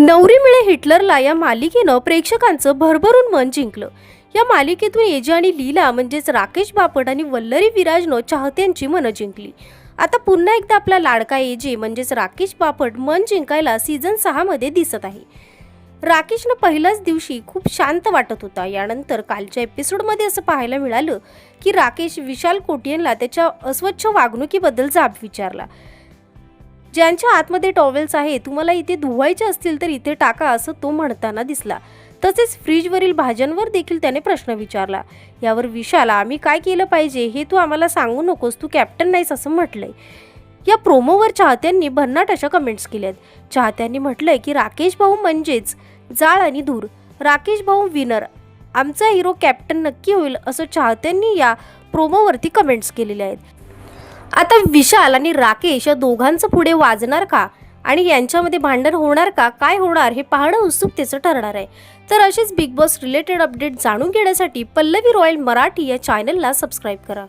नवरी मिळे हिटलरला या मालिकेनं प्रेक्षकांचं भरभरून मन जिंकलं। या मालिकेतून एजे आणि लीला म्हणजेच राकेश बापट आणि वल्लरी विराजनं चाहत्यांची मनं जिंकली। आता पुन्हा एकदा आपला लाडका एजे म्हणजेच राकेश बापट मन जिंकायला सीझन 6 मध्ये दिसत आहे। राकेशनं पहिल्याच दिवशी खूप शांत वाटत होता। यानंतर कालच्या एपिसोडमध्ये असं पाहायला मिळालं की राकेश विशाल कोटियनला त्याच्या अस्वच्छ वागणुकीबद्दल जाब विचारला। ज्यांच्या आतमध्ये टॉवेल्स आहे, तुम्हाला इथे धुवायचे असतील तर इथे टाका, असं तो म्हणताना दिसला। तसेच फ्रीजवरील भाज्यांवर देखील त्याने प्रश्न विचारला। यावर विशाल, आम्ही काय केलं पाहिजे हे तू आम्हाला सांगू नकोस, तू कॅप्टन नाहीस असं म्हटलंय। या प्रोमोवर चाहत्यांनी भन्नाट अशा कमेंट्स केल्यात। चाहत्यांनी म्हटलंय की राकेश भाऊ म्हणजेच जाळ आणि धूर, राकेश भाऊ विनर, आमचा हिरो कॅप्टन नक्की होईल असं चाहत्यांनी या प्रोमोवरती कमेंट्स केलेल्या आहेत। आता विशाल आणि राकेश या दोघांचं पुढे वाजणार का आणि यांच्यामध्ये भांडण होणार का, काय होणार हे पाहणं उत्सुकतेचं ठरणार आहे। तर अशीच बिग बॉस रिलेटेड अपडेट जाणून घेण्यासाठी पल्लवी रॉयल मराठी या चॅनलला सबस्क्राईब करा।